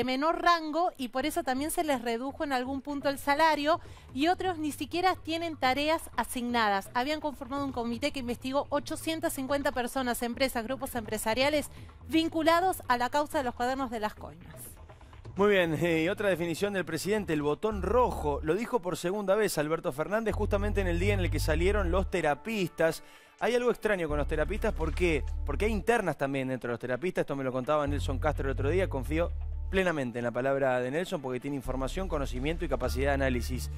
menor rango y por eso también se les redujo en algún punto el salario y otros ni siquiera tienen tareas asignadas. Habían conformado un comité que investigó 850 personas, empresas, grupos empresariales vinculados a la causa de los cuadernos de las coimas.
Muy bien, y otra definición del presidente, el botón rojo. Lo dijo por segunda vez Alberto Fernández justamente en el día en el que salieron los terapistas. Hay algo extraño con los terapistas, ¿por qué? Porque hay internas también dentro de los terapistas. Esto me lo contaba Nelson Castro el otro día. Confío plenamente en la palabra de Nelson porque tiene información, conocimiento y capacidad de análisis.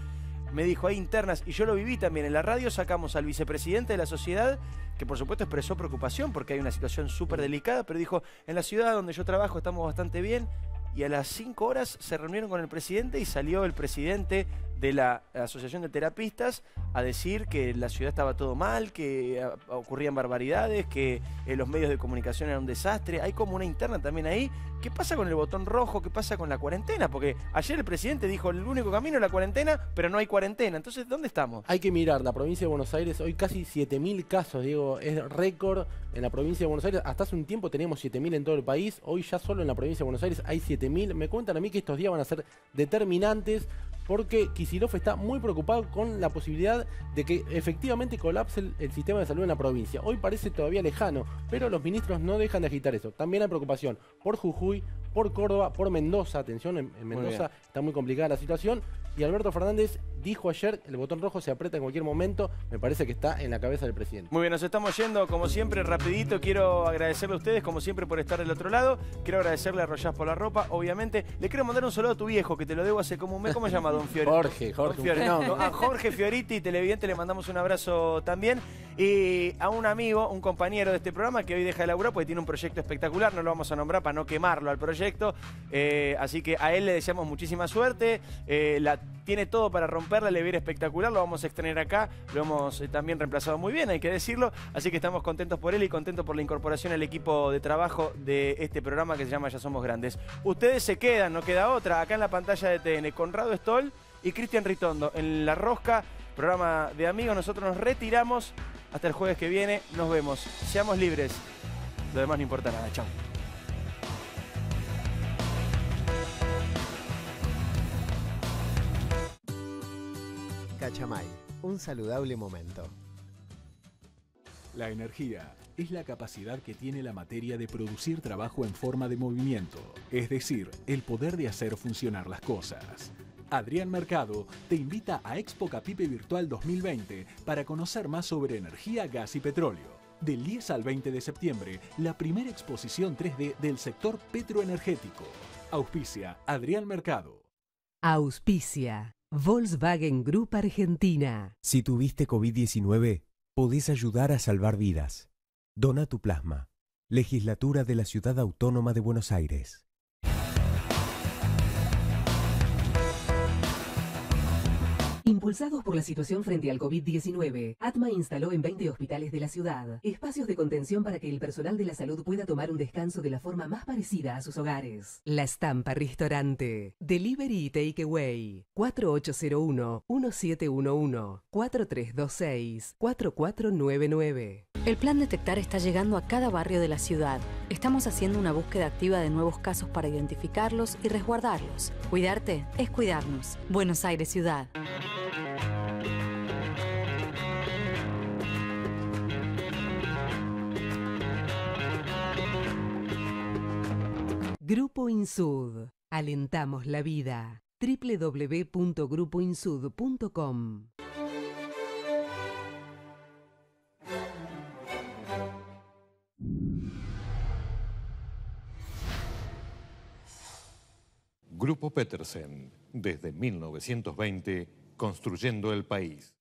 Me dijo, hay internas, y yo lo viví también. En la radio sacamos al vicepresidente de la sociedad, que por supuesto expresó preocupación porque hay una situación súper delicada, pero dijo, en la ciudad donde yo trabajo estamos bastante bien. Y a las 5 horas se reunieron con el presidente y salió el presidente de la Asociación de Terapistas a decir que la ciudad estaba todo mal, que ocurrían barbaridades, que los medios de comunicación eran un desastre. Hay como una interna también ahí. ¿Qué pasa con el botón rojo? ¿Qué pasa con la cuarentena? Porque ayer el presidente dijo el único camino es la cuarentena, pero no hay cuarentena. Entonces, ¿dónde estamos?
Hay que mirar, la provincia de Buenos Aires, hoy casi 7.000 casos, Diego, es récord en la provincia de Buenos Aires. Hasta hace un tiempo teníamos 7.000 en todo el país, hoy ya solo en la provincia de Buenos Aires hay 7.000. Me cuentan a mí que estos días van a ser determinantes porque Kicillof está muy preocupado con la posibilidad de que efectivamente colapse el sistema de salud en la provincia. Hoy parece todavía lejano, pero los ministros no dejan de agitar eso. También hay preocupación por Jujuy, por Córdoba, por Mendoza. Atención, en Mendoza está muy complicada la situación. Y Alberto Fernández dijo ayer, el botón rojo se aprieta en cualquier momento. Me parece que está en la cabeza del presidente.
Muy bien, nos estamos yendo como siempre rapidito. Quiero agradecerle a ustedes como siempre por estar del otro lado. Quiero agradecerle a Rollás por la ropa, obviamente. Le quiero mandar un saludo a tu viejo, que te lo debo hace como un mes. ¿Cómo se llama, don Fioriti?
Jorge.
No, a Jorge Fioriti, televidente, le mandamos un abrazo también. Y a un amigo, un compañero de este programa que hoy deja de laburar porque tiene un proyecto espectacular. No lo vamos a nombrar para no quemarlo al proyecto. Así que a él le deseamos muchísima suerte. Tiene todo para romperla, le viene espectacular. Lo vamos a extraer acá. Lo hemos también reemplazado muy bien, hay que decirlo. Así que estamos contentos por él y contentos por la incorporación al equipo de trabajo de este programa que se llama Ya Somos Grandes. Ustedes se quedan, no queda otra. Acá en la pantalla de TN, Conrado Stoll y Cristian Ritondo en La Rosca, programa de amigos. Nosotros nos retiramos hasta el jueves que viene. Nos vemos. Seamos libres. Lo demás no importa nada. Chau.
Cachamay, un saludable momento.
La energía es la capacidad que tiene la materia de producir trabajo en forma de movimiento, es decir, el poder de hacer funcionar las cosas. Adrián Mercado te invita a Expo Capipe Virtual 2020 para conocer más sobre energía, gas y petróleo. Del 10 al 20 de septiembre, la primera exposición 3D del sector petroenergético. Auspicia Adrián Mercado.
Auspicia Volkswagen Group Argentina.
Si tuviste COVID-19, podés ayudar a salvar vidas. Dona tu plasma. Legislatura de la Ciudad Autónoma de Buenos Aires.
Impulsados por la situación frente al COVID-19, ATMA instaló en 20 hospitales de la ciudad espacios de contención para que el personal de la salud pueda tomar un descanso de la forma más parecida a sus hogares. La Estampa Restaurante. Delivery y Takeaway. 4801-1711. 4326-4499.
El Plan Detectar está llegando a cada barrio de la ciudad. Estamos haciendo una búsqueda activa de nuevos casos para identificarlos y resguardarlos. Cuidarte es cuidarnos. Buenos Aires Ciudad.
Grupo Insud. Alentamos la vida. www.grupoinsud.com.
Grupo Petersen, desde 1920, construyendo el país.